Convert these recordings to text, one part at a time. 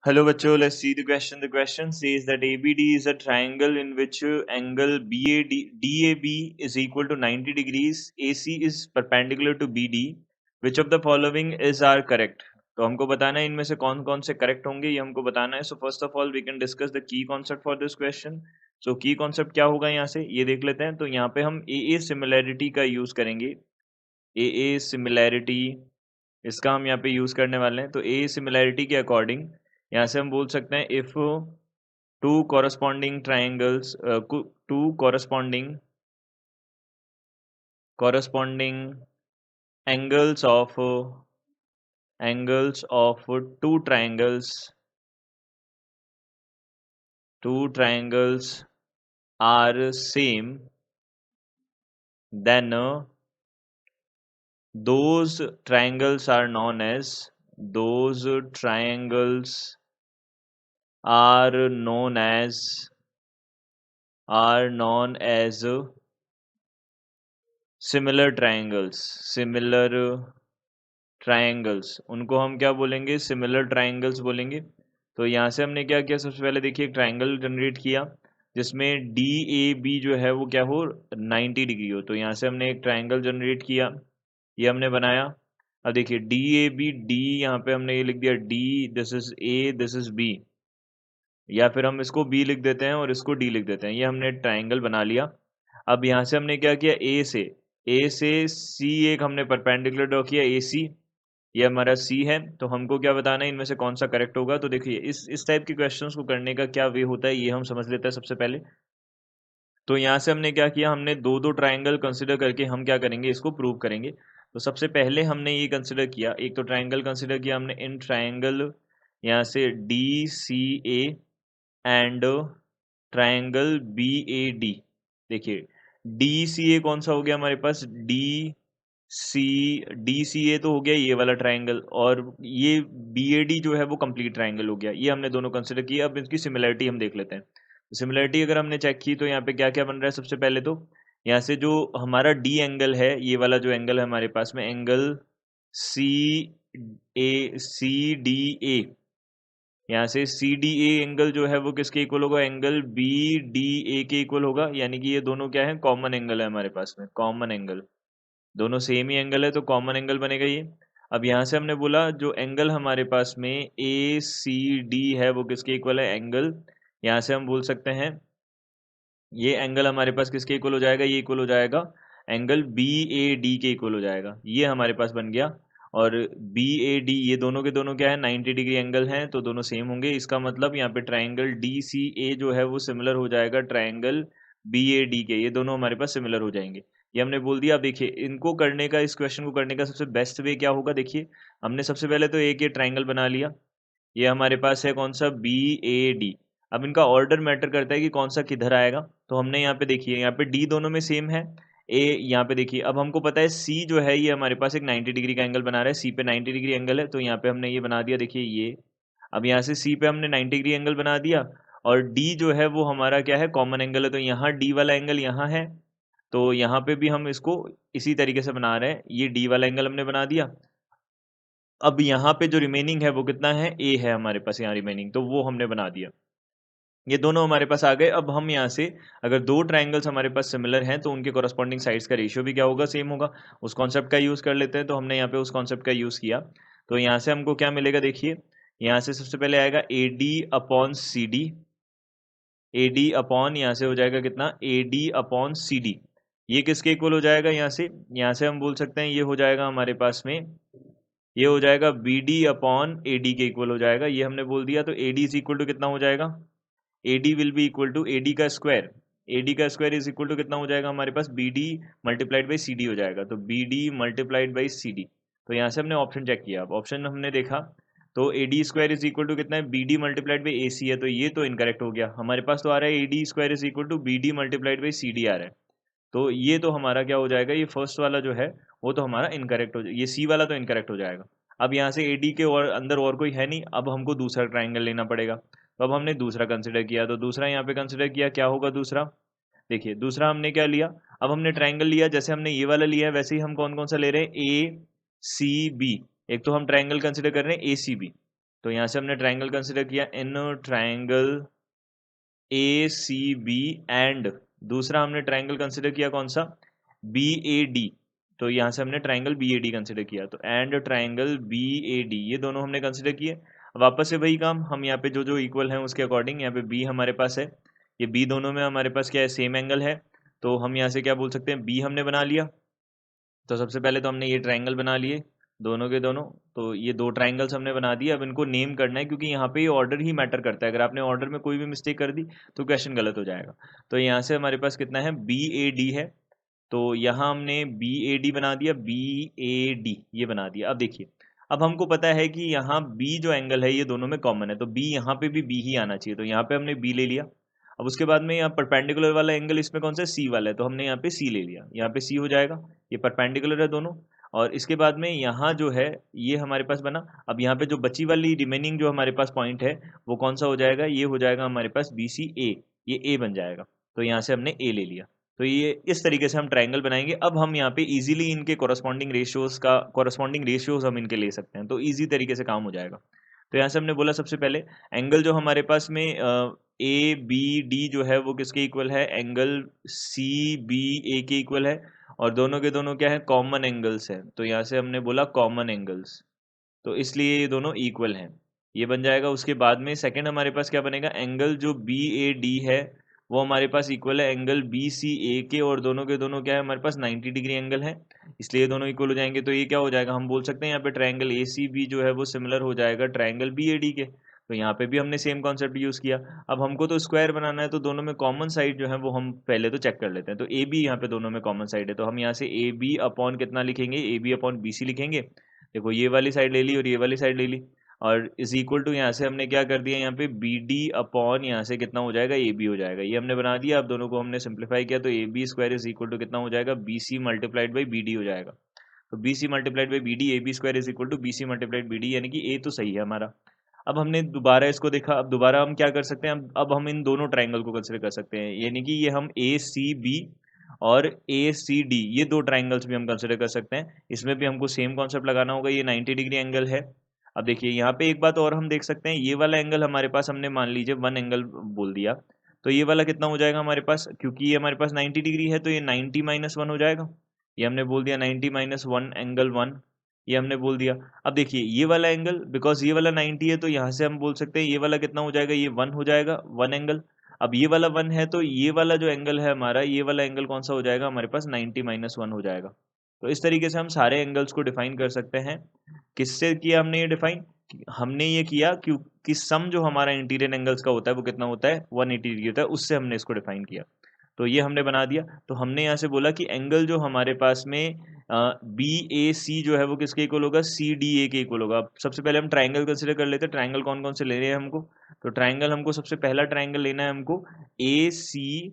Hello, bachcho. Let's see the question. The question says that ABD is a triangle in which angle DAB is equal to 90 degrees. AC is perpendicular to BD. Which of the following is are correct? तो हमको बताना है इनमें से कौन कौन से correct होंगे, ये हमको बताना है. So first of all we can discuss the key concept for this question. So key concept क्या होगा यहाँ से ये देख लेते हैं. तो यहाँ पे हम ए सिमिलैरिटी का यूज करेंगे. ए सिमिलैरिटी इसका हम यहाँ पे यूज करने वाले हैं. तो ए सिमिलैरिटी के अकॉर्डिंग यहाँ से हम बोल सकते हैं if two corresponding triangles two corresponding angles of two triangles are same, then those triangles are known as similar triangles. उनको हम क्या बोलेंगे, सिमिलर ट्राइंगल्स बोलेंगे. तो यहाँ से हमने क्या किया, सबसे पहले देखिए एक ट्राइंगल जनरेट किया जिसमें डी ए बी जो है वो क्या हो 90 डिग्री हो. तो यहाँ से हमने एक ट्राइंगल जनरेट किया, ये हमने बनाया. अब देखिए डी ए बी डी, यहाँ पे हमने ये लिख दिया D, this is A, this is B, या फिर हम इसको बी लिख देते हैं और इसको डी लिख देते हैं. ये हमने ट्राइंगल बना लिया. अब यहाँ से हमने क्या किया, ए से सी एक हमने परपेंडिकुलर ड्रॉ किया, ए सी, ये हमारा सी है. तो हमको क्या बताना है इनमें से कौन सा करेक्ट होगा. तो देखिए इस टाइप के क्वेश्चंस को करने का क्या वे होता है ये हम समझ लेते हैं सबसे पहले. तो यहाँ से हमने क्या किया, हमने दो दो ट्राइंगल कंसिडर करके हम क्या करेंगे, इसको प्रूव करेंगे. तो सबसे पहले हमने ये कंसिडर किया, एक तो ट्राइंगल कंसिडर किया हमने इन ट्राइंगल यहाँ से D C A and triangle B A D. देखिए डी सी ए कौन सा हो गया हमारे पास, डी सी ए तो हो गया ये वाला ट्राइंगल, और ये बी ए डी जो है वो कंप्लीट ट्राइंगल हो गया. ये हमने दोनों कंसिडर किया. अब इसकी सिमिलरिटी हम देख लेते हैं. सिमिलरिटी अगर हमने चेक की तो यहाँ पे क्या क्या बन रहा है. सबसे पहले तो यहाँ से जो हमारा डी एंगल है, ये वाला जो एंगल है हमारे पास में, एंगल सी डी ए, यहाँ से सी डी ए एंगल जो है वो किसके इक्वल होगा, एंगल बी डी ए के इक्वल होगा. यानी कि ये दोनों क्या है, कॉमन एंगल है हमारे पास में, कॉमन एंगल, दोनों सेम ही एंगल है तो कॉमन एंगल बनेगा ये. अब यहाँ से हमने बोला जो एंगल हमारे पास में ए सी डी है वो किसके इक्वल है, एंगल, यहाँ से हम बोल सकते हैं ये एंगल हमारे पास किसके इक्वल हो जाएगा, ये इक्वल हो जाएगा एंगल बी ए डी के इक्वल हो जाएगा. ये हमारे पास बन गया. और बी ए डी ये दोनों के दोनों क्या है, 90 डिग्री एंगल हैं तो दोनों सेम होंगे. इसका मतलब यहाँ पे ट्राइंगल डी सी ए जो है वो सिमिलर हो जाएगा ट्राइंगल बी ए डी के, ये दोनों हमारे पास सिमिलर हो जाएंगे. ये हमने बोल दिया. अब देखिए इनको करने का, इस क्वेश्चन को करने का सबसे बेस्ट वे क्या होगा. देखिए हमने सबसे पहले तो एक ये ट्राइंगल बना लिया, ये हमारे पास है कौन सा, बी ए डी. अब इनका ऑर्डर मैटर करता है कि कौन सा किधर आएगा. तो हमने यहाँ पे देखिए, यहाँ पे डी दोनों में सेम है, ए यहाँ पे देखिए. अब हमको पता है सी जो है ये हमारे पास एक 90 डिग्री का एंगल बना रहा है, सी पे 90 डिग्री एंगल है तो यहाँ पे हमने ये बना दिया. देखिए ये, अब यहाँ से सी पे हमने 90 डिग्री एंगल बना दिया, और डी जो है वो हमारा क्या है, कॉमन एंगल है. तो यहाँ डी वाला एंगल यहाँ है, तो यहाँ पे भी हम इसको इसी तरीके से बना रहे हैं. ये डी वाला एंगल हमने बना दिया. अब यहाँ पे जो रिमेनिंग है वो कितना है, ए है हमारे पास यहाँ रिमेनिंग, तो वो हमने बना दिया. ये दोनों हमारे पास आ गए. अब हम यहाँ से अगर दो ट्राइंगल्स हमारे पास सिमिलर हैं तो उनके कॉरस्पॉन्डिंग साइड्स का रेशियो भी क्या होगा, सेम होगा. उस कॉन्सेप्ट का यूज़ कर लेते हैं. तो हमने यहाँ पे उस कॉन्सेप्ट का यूज़ किया. तो यहाँ से हमको क्या मिलेगा, देखिए यहाँ से सबसे पहले आएगा A D upon C D, A D upon यहाँ से हो जाएगा कितना, A D upon C D. ये किसके इक्वल हो जाएगा, यहाँ से हम बोल सकते हैं ये हो जाएगा हमारे पास में, ये हो जाएगा B D upon A D के इक्वल हो जाएगा. ये हमने बोल दिया. तो A D is equal to कितना हो जाएगा, A D will be equal to A D का स्क्वायर, ए डी का स्क्वायर इज इक्वल टू कितना हो जाएगा हमारे पास, B D multiplied by C D हो जाएगा. तो B D multiplied by C D. तो यहाँ से हमने ऑप्शन चेक किया. अब ऑप्शन हमने देखा तो A D square is equal to कितना है, B D multiplied by A C है, तो ये तो इनकरेक्ट हो गया. हमारे पास तो आ रहा है A D square is equal to B D multiplied by C D आ रहा है. तो ये तो हमारा क्या हो जाएगा, ये फर्स्ट वाला जो है वो तो हमारा इनकरेक्ट हो जाएगा, ये सी वाला तो इनकरेक्ट हो जाएगा. अब यहाँ से ए डी के और अंदर और कोई है नहीं, अब हमको दूसरा ट्राइंगल लेना पड़ेगा. तो अब हमने दूसरा कंसिडर किया, तो दूसरा यहाँ पे कंसिडर किया, क्या होगा दूसरा, देखिए दूसरा हमने क्या लिया, अब हमने ट्राइंगल लिया, जैसे हमने ये वाला लिया है वैसे ही हम कौन कौन सा ले रहे हैं, ए सी बी. एक तो हम ट्राइंगल कंसिडर कर रहे हैं ए सी बी. तो यहाँ से हमने ट्राइंगल कंसिडर किया, in triangle A C B and दूसरा हमने ट्राइंगल कंसिडर किया कौन सा, बी ए डी। तो यहाँ से हमने triangle B A D consider किया, तो and triangle B A D, ये दोनों हमने कंसिडर किए। वापस से वही काम, हम यहाँ पे जो जो इक्वल है उसके अकॉर्डिंग, यहाँ पे बी हमारे पास है, ये बी दोनों में हमारे पास क्या है, सेम एंगल है। तो हम यहाँ से क्या बोल सकते हैं, बी हमने बना लिया। तो सबसे पहले तो हमने ये ट्राइंगल बना लिए दोनों के दोनों, तो ये दो ट्राइंगल्स हमने बना दिए। अब इनको नेम करना है, क्योंकि यहाँ पे ये ऑर्डर ही मैटर करता है, अगर आपने ऑर्डर में कोई भी मिस्टेक कर दी तो क्वेश्चन गलत हो जाएगा। तो यहाँ से हमारे पास कितना है, बी ए डी है, तो यहाँ हमने बी ए डी बना दिया, बी ए डी ये बना दिया। अब देखिए, अब हमको पता है कि यहाँ बी जो एंगल है ये दोनों में कॉमन है, तो बी यहाँ पे भी बी ही आना चाहिए, तो यहाँ पे हमने बी ले लिया। अब उसके बाद में यहाँ परपेंडिकुलर वाला एंगल इसमें कौन सा है, सी वाला है, तो हमने यहाँ पे सी ले लिया, यहाँ पे सी हो जाएगा, ये परपेंडिकुलर है दोनों। और इसके बाद में यहाँ जो है ये हमारे पास बना। अब यहाँ पे जो बची वाली रिमेनिंग जो हमारे पास पॉइंट है वो कौन सा हो जाएगा, ये हो जाएगा हमारे पास बी सी ए, ये ए बन जाएगा। तो यहाँ से हमने ए ले लिया। तो ये इस तरीके से हम ट्राइंगल बनाएंगे। अब हम यहाँ पे इजीली इनके कॉरस्पॉन्डिंग रेशियोज हम इनके ले सकते हैं, तो इजी तरीके से काम हो जाएगा। तो यहाँ से हमने बोला सबसे पहले एंगल जो हमारे पास में ए बी डी जो है वो किसके इक्वल है, एंगल सी बी ए के इक्वल है, और दोनों के दोनों क्या है, कॉमन एंगल्स है। तो यहाँ से हमने बोला कॉमन एंगल्स, तो इसलिए ये दोनों इक्वल हैं, ये बन जाएगा। उसके बाद में सेकंड हमारे पास क्या बनेगा, एंगल जो बी ए डी है वो हमारे पास इक्वल है एंगल बी सी ए के, और दोनों के दोनों क्या है हमारे पास 90 डिग्री एंगल है, इसलिए दोनों इक्वल हो जाएंगे। तो ये क्या हो जाएगा, हम बोल सकते हैं यहाँ पे ट्राइंगल ए सी बी जो है वो सिमिलर हो जाएगा ट्राइंगल बी ए डी के। तो यहाँ पे भी हमने सेम कॉन्सेप्ट यूज़ किया। अब हमको तो स्क्वायर बनाना है, तो दोनों में कॉमन साइड जो है वो हम पहले तो चेक कर लेते हैं। तो ए बी यहाँ पे दोनों में कॉमन साइड है, तो हम यहाँ से ए बी अपॉन कितना लिखेंगे, A B upon B C लिखेंगे। देखो ये वाली साइड ले ली और ये वाली साइड ले ली, और इज इक्वल टू यहाँ से हमने क्या कर दिया, यहाँ पे बी डी अपॉन यहाँ से कितना हो जाएगा, ए बी हो जाएगा, ये हमने बना दिया। अब दोनों को हमने सिंप्लीफाई किया, तो A B square is equal to कितना हो जाएगा, B C multiplied by B D हो जाएगा। तो B C multiplied by B D, A B square is equal to B C multiplied B D, यानी कि ए तो सही है हमारा। अब हमने दोबारा इसको देखा, अब दोबारा हम क्या कर सकते हैं, अब हम इन दोनों ट्राइंगल को कंसिडर कर सकते हैं, यानी कि ये हम ए सी बी और ए सी डी ये दो ट्राइंगल्स भी हम कंसिडर कर सकते हैं। इसमें भी हमको सेम कॉन्सेप्ट लगाना होगा, ये 90 डिग्री एंगल है। अब देखिए यहाँ पे एक बात और हम देख सकते हैं, ये वाला एंगल हमारे पास हमने मान लीजिए 1 एंगल बोल दिया, तो ये वाला कितना हो जाएगा हमारे पास, क्योंकि ये हमारे पास 90 डिग्री है तो ये 90 माइनस 1 हो जाएगा, ये हमने बोल दिया 90 माइनस 1 एंगल 1, ये हमने बोल दिया। अब देखिए ये वाला एंगल, बिकॉज ये वाला 90 है तो यहाँ से हम बोल सकते हैं ये वाला कितना हो जाएगा, ये 1 हो जाएगा, 1 एंगल। अब ये वाला 1 है तो ये वाला जो एंगल है हमारा, ये वाला एंगल कौन सा हो जाएगा हमारे पास, 90 माइनस 1 हो जाएगा। तो इस तरीके से हम सारे एंगल्स को डिफाइन कर सकते हैं। किससे किया हमने ये डिफाइन, हमने ये किया क्योंकि सम जो हमारा इंटीरियर एंगल्स का होता है वो कितना होता है, 180 डिग्री होता है, उससे हमने इसको डिफाइन किया। तो ये हमने बना दिया। तो हमने यहाँ से बोला कि एंगल जो हमारे पास में बी ए सी जो है वो किसके इक्वल होगा, सी डी ए के इक्वल होगा। अब सबसे पहले हम ट्राइंगल कंसिडर कर लेते हैं, ट्राइंगल कौन कौन से ले रहे हैं हमको। तो ट्राइंगल हमको सबसे पहला ट्राइंगल लेना है हमको ए सी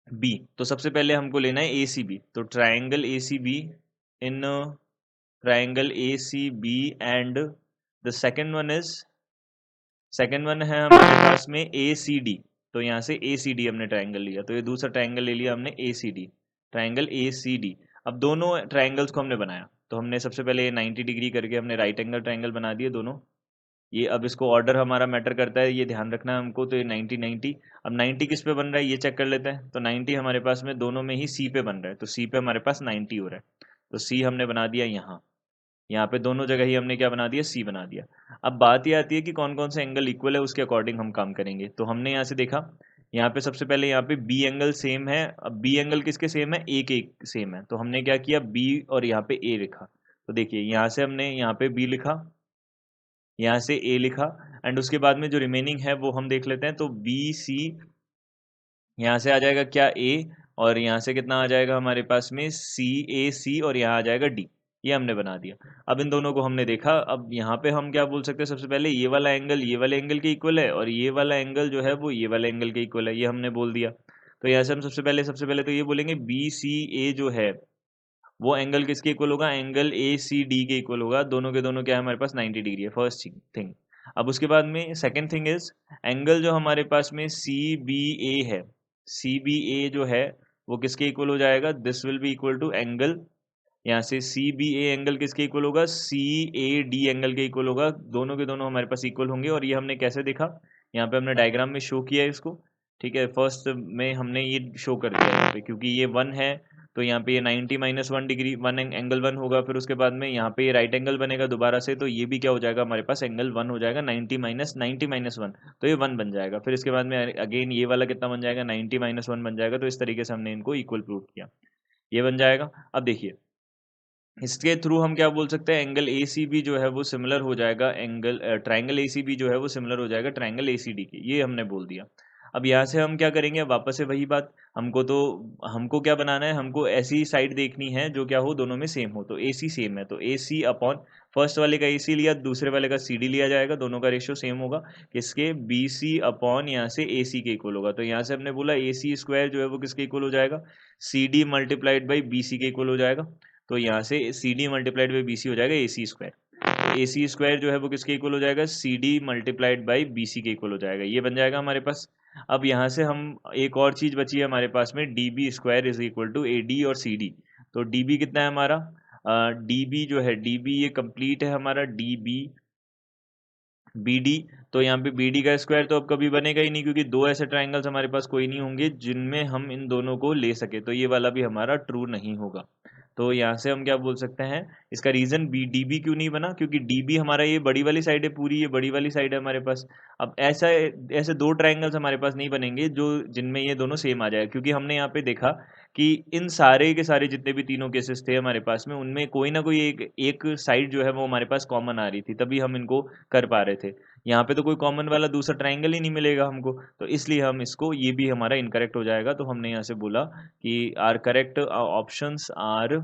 बी, तो सबसे पहले हमको लेना है ए सी बी। तो triangle A C B, in triangle A C B and the second one है हमारे पास में ए सी डी। तो यहाँ से ए सी डी हमने ट्राइंगल लिया, तो ये दूसरा ट्राइंगल ले लिया हमने A C D, triangle A C D. अब दोनों ट्राइंगल्स को हमने बनाया, तो हमने सबसे पहले 90 डिग्री करके हमने राइट एंगल ट्राइंगल बना दिए दोनों। ये अब इसको ऑर्डर हमारा मैटर करता है, ये ध्यान रखना है हमको। तो ये 90 90, अब 90 किस पे बन रहा है ये चेक कर लेते हैं। तो 90 हमारे पास में दोनों में ही सी पे बन रहा है, तो सी पे हमारे पास 90 हो रहा है, तो सी हमने बना दिया यहाँ पे दोनों जगह ही हमने क्या बना दिया, सी बना दिया। अब बात ये आती है कि कौन कौन से एंगल इक्वल है, उसके अकॉर्डिंग हम काम करेंगे। तो हमने यहाँ से देखा, यहाँ पे सबसे पहले यहाँ पे बी एंगल सेम है। अब बी एंगल किसके सेम है, ए के सेम है, तो हमने क्या किया, बी और यहाँ पे ए लिखा। तो देखिए यहाँ से हमने यहाँ पे बी लिखा, यहाँ से ए लिखा, एंड उसके बाद में जो रिमेनिंग है वो हम देख लेते हैं। तो बी सी यहाँ से आ जाएगा क्या, ए, और यहाँ से कितना आ जाएगा हमारे पास में सी ए सी, और यहाँ आ जाएगा डी, ये हमने बना दिया। अब इन दोनों को हमने देखा, अब यहाँ पे हम क्या बोल सकते हैं, सबसे पहले ये वाला एंगल ये वाले एंगल के इक्वल है, और ये वाला एंगल जो है वो ये वाले एंगल के इक्वल है, ये हमने बोल दिया। तो यहाँ से हम सबसे पहले तो ये बोलेंगे बी सी ए जो है वो एंगल किसके इक्वल होगा, एंगल ए सी डी के इक्वल होगा। दोनों के दोनों क्या है हमारे पास 90 डिग्री है, फर्स्ट थिंग। अब उसके बाद में सेकेंड थिंग इज, एंगल जो हमारे पास में सी बी ए है, सी बी ए जो है वो किसके इक्वल हो जाएगा, this will be equal to angle, यहाँ से सी बी ए एंगल किसके इक्वल होगा, सी ए डी एंगल के इक्वल होगा, दोनों के दोनों हमारे पास इक्वल होंगे। और ये हमने कैसे देखा, यहाँ पे हमने डायग्राम में शो किया है इसको, ठीक है। फर्स्ट में हमने ये शो कर दिया यहाँ पे, क्योंकि ये 1 है तो यहाँ पे ये 90 माइनस 1 डिग्री, वन एंगल 1 होगा। फिर उसके बाद में यहाँ पे ये राइट एंगल बनेगा दोबारा से, तो ये भी क्या हो जाएगा हमारे पास, एंगल 1 हो जाएगा। 90 माइनस 1 तो ये 1 बन जाएगा। फिर इसके बाद में अगेन ये वाला कितना बन जाएगा, 90 माइनस 1 बन जाएगा। तो इस तरीके से हमने इनको इक्वल प्रूव किया, ये बन जाएगा। अब देखिए इसके थ्रू हम क्या बोल सकते हैं, एंगल ए सी बी जो है वो सिमिलर हो जाएगा angle triangle A C B जो है वो सिमिलर हो जाएगा ट्राइंगल ए सी डी के, ये हमने बोल दिया। अब यहाँ से हम क्या करेंगे, वापस से वही बात, हमको क्या बनाना है, हमको ऐसी साइड देखनी है जो क्या हो, दोनों में सेम हो। तो ए सी सेम है तो ए सी अपॉन फर्स्ट वाले का ए सी लिया, दूसरे वाले का सी डी लिया जाएगा, दोनों का रेशियो सेम होगा। किसके, बी सी अपॉन यहाँ से ए सी के इक्वल होगा। तो यहाँ से हमने बोला ए सी स्क्वायर जो है वो किसके इक्वल हो जाएगा, C D multiplied by B C के इक्वल हो जाएगा। तो यहाँ से C D multiplied by B C हो जाएगा ए सी स्क्वायर। तो ए सी स्क्वायर जो है वो किसके इक्वल हो जाएगा, C D multiplied by B C के इक्वल हो जाएगा, ये बन जाएगा हमारे पास। अब यहाँ से हम एक और चीज़ बची है हमारे पास में, D B square is equal to A D और सी डी। तो डी बी कितना है हमारा, डी बी जो है, डी बी ये कंप्लीट है हमारा, डी बी बी डी। तो यहाँ पे बी डी का स्क्वायर तो अब कभी बनेगा ही नहीं, क्योंकि दो ऐसे ट्राइंगल्स हमारे पास कोई नहीं होंगे जिनमें हम इन दोनों को ले सके, तो ये वाला भी हमारा ट्रू नहीं होगा। तो यहाँ से हम क्या बोल सकते हैं, इसका रीजन बी डी बी क्यों नहीं बना, क्योंकि डी बी हमारा ये बड़ी वाली साइड है, पूरी ये बड़ी वाली साइड है हमारे पास। अब ऐसा ऐसे दो ट्राइंगल्स हमारे पास नहीं बनेंगे जो जिनमें ये दोनों सेम आ जाए, क्योंकि हमने यहाँ पे देखा कि इन सारे के सारे जितने भी तीनों केसेस थे हमारे पास में, उनमें कोई ना कोई एक साइड जो है वो हमारे पास कॉमन आ रही थी, तभी हम इनको कर पा रहे थे। यहाँ पे तो कोई कॉमन वाला दूसरा ट्राइंगल ही नहीं मिलेगा हमको, तो इसलिए हम इसको, ये भी हमारा इनकरेक्ट हो जाएगा। तो हमने यहाँ से बोला कि are correct options are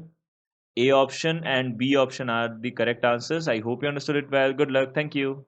A option and B option are the correct answers. I hope you understood it well. Good luck. Thank you.